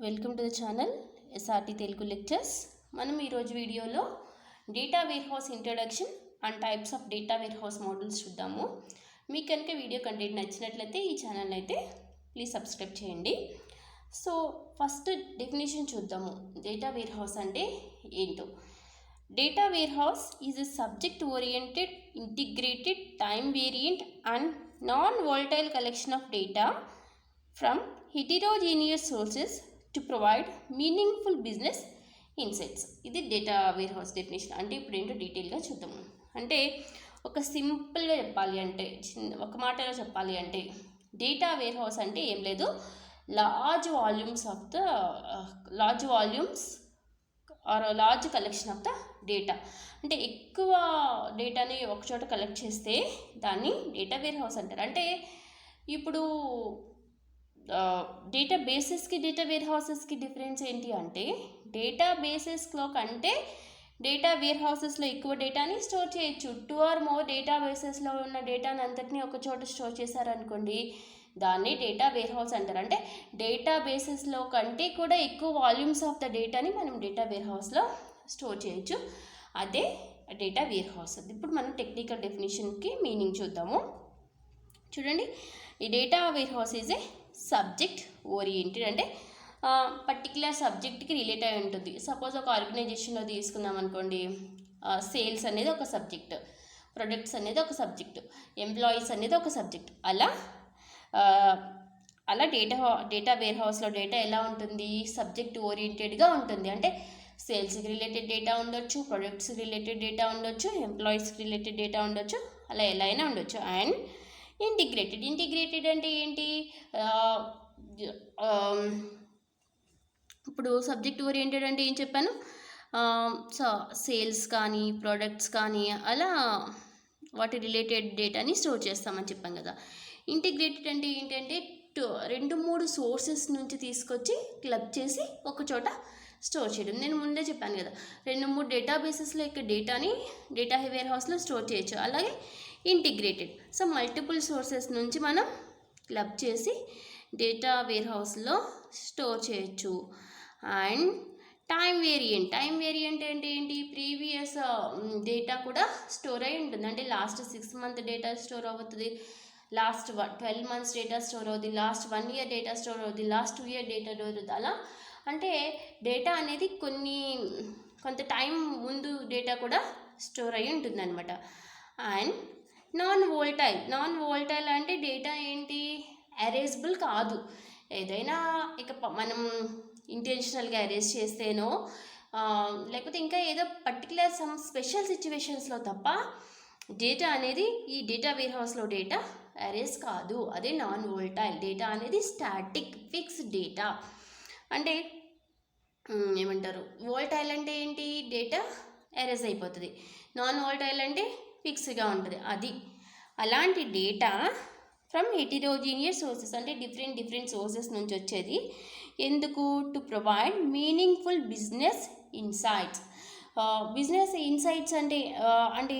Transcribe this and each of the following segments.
Welcome to the channel SRT Telugu Lectures. మనం ఈరోజు వీడియోలో data warehouse introduction and types of data warehouse models చూద్దాము. మీకు కనుక వీడియో కంటెంట్ నచ్చినట్లయితే ఈ ఛానల్ అయితే ప్లీజ్ సబ్స్క్రైబ్ చేయండి. సో ఫస్ట్ డెఫినేషన్ చూద్దాము. డేటా వేర్హౌస్ అంటే ఏంటో. Data warehouse is a subject oriented, integrated, time variant and non volatile collection of data from heterogeneous sources to provide meaningful business insights. ఇది data warehouse definition. అంటే ఇప్పుడు ఏంటో డీటెయిల్గా చూద్దాము. అంటే ఒక సింపుల్గా చెప్పాలి అంటే, ఒక మాటలో చెప్పాలి అంటే, డేటా వేర్హౌస్ అంటే ఏం లేదు, large volumes or large collection of the data. అంటే ఎక్కువ డేటాని ఒకచోట కలెక్ట్ చేస్తే దాన్ని డేటా వేర్హౌస్ అంటారు. అంటే ఇప్పుడు డేటా బేసెస్కి డేటా వేర్హౌసెస్కి డిఫరెన్స్ ఏంటి అంటే, డేటా బేసెస్లో కంటే డేటా వేర్హౌసెస్లో ఎక్కువ డేటాని స్టోర్ చేయొచ్చు. 2 or more డేటా బేసెస్లో ఉన్న డేటాని అంతటినీ ఒక చోట స్టోర్ చేశారనుకోండి, దాన్ని డేటా వేర్హౌస్ అంటారు. అంటే డేటా బేసెస్లో కంటే కూడా ఎక్కువ వాల్యూమ్స్ ఆఫ్ ద డేటాని మనం డేటా వేర్హౌస్లో స్టోర్ చేయొచ్చు. అదే డేటా వేర్హౌస్. ఇప్పుడు మనం టెక్నికల్ డెఫినేషన్కి మీనింగ్ చూద్దాము. చూడండి, ఈ data warehouse is a subject oriented. అంటే పర్టికులర్ సబ్జెక్ట్కి రిలేట్ అయి ఉంటుంది. సపోజ్ ఒక ఆర్గనైజేషన్లో తీసుకుందాం అనుకోండి, సేల్స్ అనేది ఒక సబ్జెక్ట్, ప్రొడక్ట్స్ అనేది ఒక సబ్జెక్ట్, ఎంప్లాయీస్ అనేది ఒక సబ్జెక్ట్. అలా డేటా వేర్హౌస్లో డేటా ఎలా ఉంటుంది, సబ్జెక్ట్ ఓరియంటెడ్గా ఉంటుంది. అంటే సేల్స్కి రిలేటెడ్ డేటా ఉండొచ్చు, ప్రొడక్ట్స్కి రిలేటెడ్ డేటా ఉండొచ్చు, ఎంప్లాయీస్కి రిలేటెడ్ డేటా ఉండొచ్చు, అలా ఎలా అయినా ఉండొచ్చు. అండ్ ఇంటిగ్రేటెడ్ అంటే ఏంటి, ఇప్పుడు సబ్జెక్ట్ ఓరియంటెడ్ అంటే ఏం చెప్పాను, సేల్స్ కానీ ప్రొడక్ట్స్ కానీ అలా వాటి రిలేటెడ్ డేటాని స్టోర్ చేస్తామని చెప్పాం కదా. ఇంటిగ్రేటెడ్ అంటే ఏంటంటే 2-3 సోర్సెస్ నుంచి తీసుకొచ్చి క్లబ్ చేసి ఒక చోట స్టోర్ చేయడం. నేను ముందే చెప్పాను కదా, 2-3 డేటాబేసెస్లో యొక్క డేటాని డేటా వేర్హౌస్లో స్టోర్ చేయొచ్చు. అలాగే ఇంటిగ్రేటెడ్, సో మల్టిపుల్ సోర్సెస్ నుంచి మనం క్లబ్ చేసి డేటా వేర్హౌస్లో స్టోర్ చేయొచ్చు. అండ్ టైమ్ వేరియంట్ అంటే ఏంటి, ప్రీవియస్ డేటా కూడా స్టోర్ అయి ఉంటుంది. అంటే లాస్ట్ 6 month డేటా స్టోర్ అవుతుంది, లాస్ట్ 12 months డేటా స్టోర్ అవుతుంది, లాస్ట్ 1 year డేటా స్టోర్ అవుతుంది, లాస్ట్ 2 year డేటా అవుతుంది. అలా అంటే డేటా అనేది కొంత టైం ముందు డేటా కూడా స్టోర్ అయి ఉంటుంది అనమాట. అండ్ నాన్ వోల్టైల్ అంటే డేటా ఏంటి, ఎరేజబుల్ కాదు. ఏదైనా ఇక మనం ఇంటెన్షనల్గా ఎరేజ్ చేస్తేనో లేకపోతే ఇంకా ఏదో పర్టికులర్ సమ్ స్పెషల్ సిచ్యువేషన్స్లో తప్ప డేటా అనేది ఈ డేటా వేర్హౌస్లో డేటా ఎరేజ్ కాదు. అదే నాన్ వోల్టైల్. డేటా అనేది స్టాటిక్ ఫిక్స్డ్ డేటా. అంటే ఏమంటారు, వోల్టైల్ అంటే ఏంటి, డేటా ఎరేజ్ అయిపోతుంది. నాన్ వోల్టైల్ అంటే ఫిక్స్డ్గా ఉంటుంది. అది అలాంటి డేటా ఫ్రమ్ హెటిరోజీనియస్ సోర్సెస్, అంటే డిఫరెంట్ సోర్సెస్ నుంచి వచ్చేది. ఎందుకు, to provide meaningful business insights. Business insights అంటే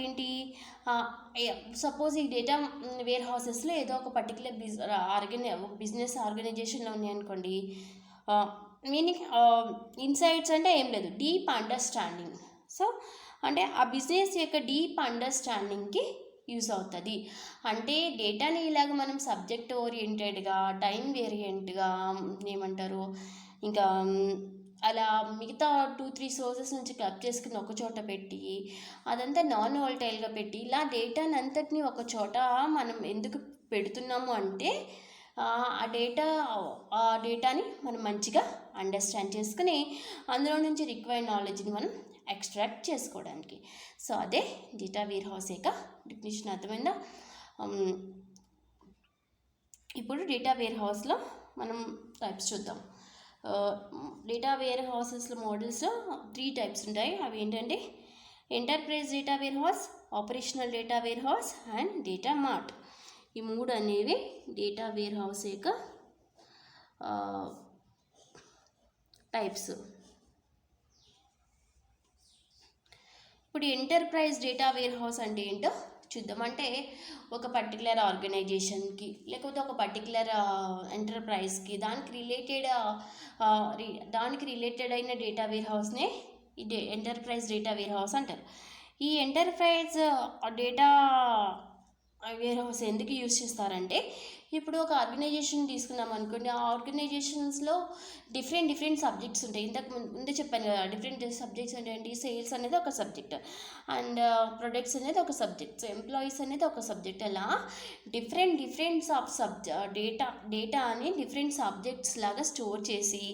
ఏంటి, సపోజ్ ఈ డేటా వేర్ హౌసెస్లో ఏదో ఒక పర్టికులర్ బిజినెస్ ఆర్గనైజేషన్లో ఉన్నాయనుకోండి, మీనింగ్ ఇన్సైట్స్ అంటే ఏం లేదు, డీప్ అండర్స్టాండింగ్. సో అంటే ఆ బిజినెస్ యొక్క డీప్ అండర్స్టాండింగ్కి యూజ్ అవుతుంది. అంటే డేటాని ఇలాగ మనం సబ్జెక్ట్ ఓరియంటెడ్గా, టైం వేరియంట్గా ఏమంటారు, ఇంకా అలా మిగతా 2-3 సోర్సెస్ నుంచి క్లబ్ చేసుకుని ఒక చోట పెట్టి అదంతా నాన్ వోల్టైల్గా పెట్టి ఇలా డేటాని అంతటినీ ఒక చోట మనం ఎందుకు పెడుతున్నాము అంటే ఆ డేటాని మనం మంచిగా అండర్స్టాండ్ చేసుకుని అందులో నుంచి రిక్వైర్డ్ నాలెడ్జ్ని మనం ఎక్స్ట్రాక్ట్ చేసుకోవడానికి. సో అదే డేటా వేర్హౌస్ యొక్క డెఫినేషన్. అర్థమైందా? ఇప్పుడు డేటా వేర్హౌస్లో మనం టైప్స్ చూద్దాం. డేటా వేర్హౌసెస్లో మోడల్స్లో 3 types ఉంటాయి. అవి ఏంటంటే enterprise data warehouse, operational data warehouse and data mart. ఈ 3 అనేవి డేటా వేర్హౌస్ యొక్క టైప్స్. ఇప్పుడు ఎంటర్ప్రైజ్ డేటా వేర్హౌస్ అంటే ఏంటో చూద్దాం. అంటే ఒక పర్టికులర్ ఆర్గనైజేషన్కి లేకపోతే ఒక పర్టికులర్ ఎంటర్ప్రైజ్కి దానికి రిలేటెడ్ అయిన డేటా వేర్ హౌస్నే ఈ ఎంటర్ప్రైజ్ డేటా వేర్ హౌస్ అంటారు. ఈ ఎంటర్ప్రైజ్ డేటా వేర్ హౌస్ ఎందుకు యూజ్ చేస్తారంటే, ఇప్పుడు ఒక ఆర్గనైజేషన్ తీసుకున్నాం అనుకోండి, ఆ ఆర్గనైజేషన్స్లో డిఫరెంట్ సబ్జెక్ట్స్ ఉంటాయి. ఇంతకు ముందే చెప్పాను కదా, డిఫరెంట్ సబ్జెక్ట్స్ అంటే ఏంటి, సేల్స్ అనేది ఒక సబ్జెక్ట్, అండ్ ప్రొడక్ట్స్ అనేది ఒక సబ్జెక్ట్, ఎంప్లాయీస్ అనేది ఒక సబ్జెక్ట్. అలా డిఫరెంట్ డేటా అని డిఫరెంట్ సబ్జెక్ట్స్ లాగా స్టోర్ చేసి,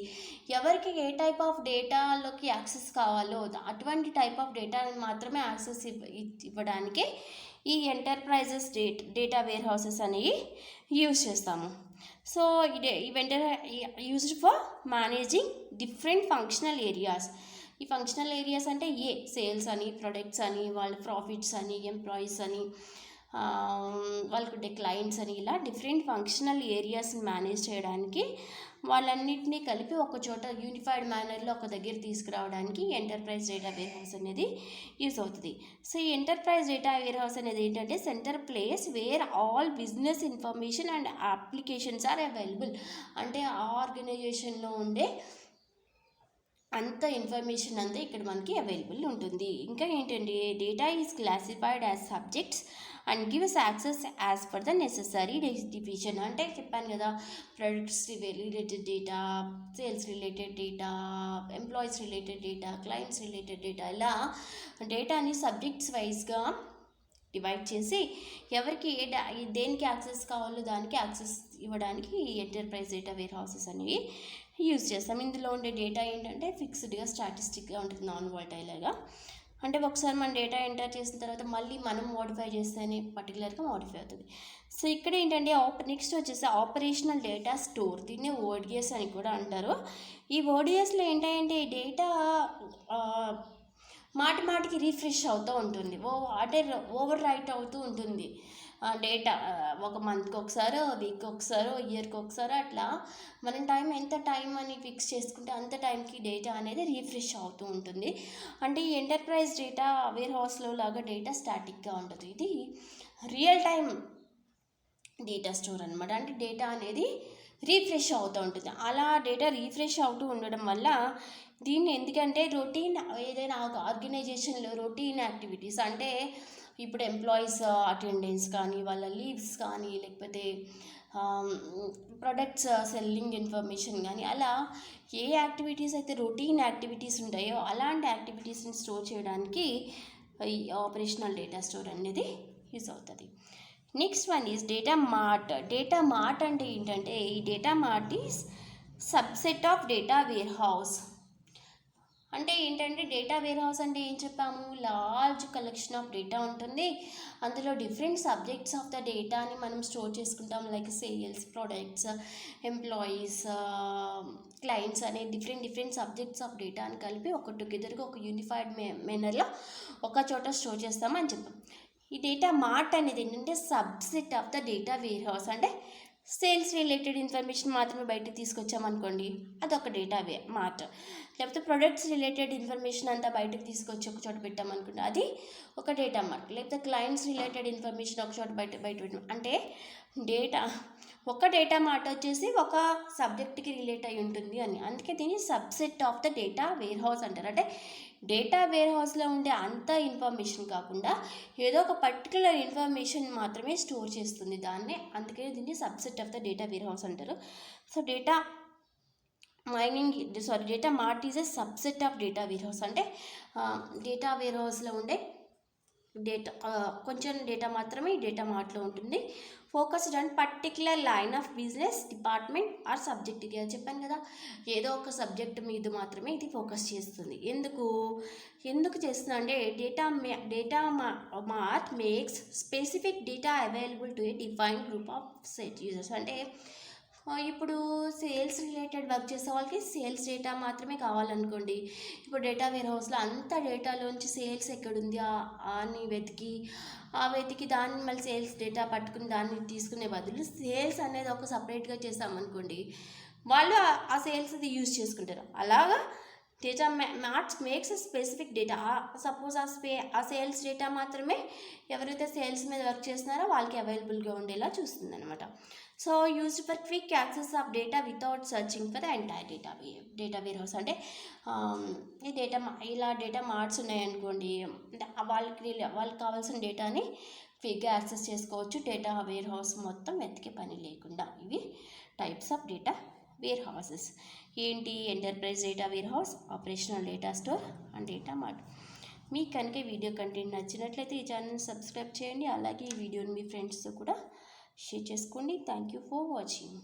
ఎవరికి ఏ టైప్ ఆఫ్ డేటాలోకి యాక్సెస్ కావాలో అటువంటి టైప్ ఆఫ్ డేటాని మాత్రమే యాక్సెస్ ఇవ్వడానికి ఈ ఎంటర్ప్రైజెస్ డేటా వేర్ హౌసెస్ అనేవి యూజ్ చేస్తాము. So used for managing different functional areas. ఈ ఫంక్షనల్ ఏరియాస్ అంటే సేల్స్ అని, ప్రొడక్ట్స్ అని, వాళ్ళ ప్రాఫిట్స్ అని, ఎంప్లాయీస్ అని, వాళ్ళకుండే క్లయింట్స్ అని, ఇలా డిఫరెంట్ ఫంక్షనల్ ఏరియాస్ని మేనేజ్ చేయడానికి, వాళ్ళన్నింటినీ కలిపి ఒక చోట యూనిఫైడ్ మేనర్లో ఒక దగ్గర తీసుకురావడానికి ఎంటర్ప్రైజ్ డేటా వేర్ హౌస్ అనేది యూజ్ అవుతుంది. సో ఈ ఎంటర్ప్రైజ్ డేటా వేర్ హౌస్ అనేది ఏంటంటే centre place where all business information and applications are available. అంటే ఆ ఆర్గనైజేషన్లో ఉండే అంత ఇన్ఫర్మేషన్ అంతా ఇక్కడ మనకి అవైలబుల్ ఉంటుంది. ఇంకా ఏంటంటే data is classified as subjects and gives access as per the necessary division. అంటే చెప్పాను కదా, products related data, sales related data, employees related data, clients related data, ఇలా డేటాని సబ్జెక్ట్స్ వైజ్గా డివైడ్ చేసి ఎవరికి దేనికి యాక్సెస్ కావాలో దానికి యాక్సెస్ ఇవ్వడానికి ఈ ఎంటర్ప్రైజ్ డేటా వేర్ హౌసెస్ అనేవి యూజ్ చేస్తాం. ఇందులో ఉండే డేటా ఏంటంటే ఫిక్స్డ్గా స్టాటిస్టిక్గా ఉంటుంది, నాన్ వాలటైల్గా. అంటే ఒకసారి మన డేటా ఎంటర్ చేసిన తర్వాత మళ్ళీ మనం మోడిఫై చేస్తేనే పర్టికులర్గా మోడిఫై అవుతుంది. సో ఇక్కడ ఏంటంటే నెక్స్ట్ వచ్చేసి ఆపరేషనల్ డేటా స్టోర్, దీన్ని ఓడిఎస్ అని కూడా అంటారు. ఈ ఓడిఎస్లో ఏంటంటే డేటా మాటికి రీఫ్రెష్ అవుతూ ఉంటుంది, అంటే ఓవర్ రైట్ అవుతూ ఉంటుంది డేటా. ఒక మంత్కి ఒకసారి, వీక్ ఒకసారి, ఇయర్కి ఒకసారి, అట్లా మనం ఎంత టైం అని ఫిక్స్ చేసుకుంటే అంత టైంకి డేటా అనేది రీఫ్రెష్ అవుతూ ఉంటుంది. అంటే ఈ ఎంటర్ప్రైజ్ డేటా వేర్ హౌస్లో లాగా డేటా స్టాటిక్గా ఉంటుంది. ఇది రియల్ టైం డేటా స్టోర్ అనమాట. అంటే డేటా అనేది రీఫ్రెష్ అవుతూ ఉంటుంది. అలా డేటా రీఫ్రెష్ అవుతూ ఉండడం వల్ల దీన్ని ఎందుకంటే ఏదైనా ఆర్గనైజేషన్లో రొటీన్ యాక్టివిటీస్, అంటే ఇప్పుడు ఎంప్లాయీస్ అటెండెన్స్ కానీ, వాళ్ళ లీవ్స్ కానీ, లేకపోతే ప్రొడక్ట్స్ సెల్లింగ్ ఇన్ఫర్మేషన్ కానీ, అలా ఏ యాక్టివిటీస్ అయితే రొటీన్ యాక్టివిటీస్ ఉంటాయో అలాంటి యాక్టివిటీస్ని స్టోర్ చేయడానికి ఈ ఆపరేషనల్ డేటా స్టోర్ అనేది యూజ్ అవుతుంది. Next one is data mart. Data mart అంటే ఏంటంటే, ఈ data mart is subset of data warehouse. అంటే ఏంటంటే డేటా వేర్ హౌస్ అంటే ఏం చెప్పాము, లార్జ్ కలెక్షన్ ఆఫ్ డేటా ఉంటుంది. అందులో డిఫరెంట్ సబ్జెక్ట్స్ ఆఫ్ ద డేటాని మనం స్టోర్ చేసుకుంటాం, like sales, products, employees, clients అనే డిఫరెంట్ సబ్జెక్ట్స్ ఆఫ్ డేటాని కలిపి టుగెదర్గా ఒక యూనిఫైడ్ మేనర్లో ఒక చోట స్టోర్ చేస్తామని చెప్పాం. ఈ డేటా మార్ట్ అనేది ఏంటంటే subset of the data warehouse. అంటే సేల్స్ రిలేటెడ్ ఇన్ఫర్మేషన్ మాత్రమే బయటకు తీసుకొచ్చామనుకోండి, అదొక డేటా మార్ట్. లేకపోతే ప్రొడక్ట్స్ రిలేటెడ్ ఇన్ఫర్మేషన్ అంతా బయటకు తీసుకొచ్చి ఒక చోట పెట్టామనుకోండి, అది ఒక డేటా మార్ట్. లేకపోతే క్లయింట్స్ రిలేటెడ్ ఇన్ఫర్మేషన్ ఒక చోట బయట పెట్టాం అంటే ఒక డేటా మార్ట్ వచ్చేసి ఒక సబ్జెక్ట్కి రిలేట్ అయి ఉంటుంది అని. అందుకే దీన్ని subset of the data warehouse అంటారు. అంటే డేటా వేర్ హౌస్లో ఉండే అంత ఇన్ఫర్మేషన్ కాకుండా ఏదో ఒక పర్టికులర్ ఇన్ఫర్మేషన్ మాత్రమే స్టోర్ చేస్తుంది దాన్నే, అందుకే దీన్ని subset of the data warehouse అంటారు. So data mart is a subset of data warehouse. అంటే డేటా వేర్ హౌస్లో ఉండే కొంచెం డేటా మాత్రమే ఈ డేటా మార్ట్లో ఉంటుంది. Focused on particular line of business, department or subject. ఇది చెప్పాను కదా, ఏదో ఒక సబ్జెక్ట్ మీద మాత్రమే ఇది ఫోకస్ చేస్తుంది. ఎందుకు చేస్తుంది అంటే data mart makes specific data available to A defined group of set users. అంటే ఇప్పుడు సేల్స్ రిలేటెడ్ వర్క్ చేసే వాళ్ళకి సేల్స్ డేటా మాత్రమే కావాలనుకోండి, ఇప్పుడు డేటా వేర్ హౌస్లో అంత డేటాలోంచి సేల్స్ ఎక్కడుంది అని వెతికి దాన్ని మళ్ళీ సేల్స్ డేటా పట్టుకుని దాన్ని తీసుకునే బదులు సేల్స్ అనేది ఒక సపరేట్గా చేసామనుకోండి, వాళ్ళు ఆ సేల్స్ అది యూజ్ చేసుకుంటారు. అలాగా data marts makes specific data. Suppose ఆ సేల్స్ డేటా మాత్రమే ఎవరైతే సేల్స్ మీద వర్క్ చేస్తున్నారో వాళ్ళకి అవైలబుల్గా ఉండేలా చూస్తుంది అనమాట. So used for quick access of data without searching for entire data warehouse. అంటే ఈ ఇలా డేటా మార్ట్స్ ఉన్నాయనుకోండి, అంటే వాళ్ళకి కావాల్సిన డేటాని క్విక్గా యాక్సెస్ చేసుకోవచ్చు, డేటా వేర్ హౌస్ మొత్తం వెతికే పని లేకుండా. ఇవి types of data warehouses ఏంటి? Enterprise data warehouse, operational data store and data mart. మీకు కనుక ఈ వీడియో కంటెంట్ నచ్చినట్లయితే ఈ ఛానల్ని సబ్స్క్రైబ్ చేయండి. అలాగే ఈ వీడియోని మీ ఫ్రెండ్స్తో కూడా షేర్ చేసుకోండి. Thank you for watching.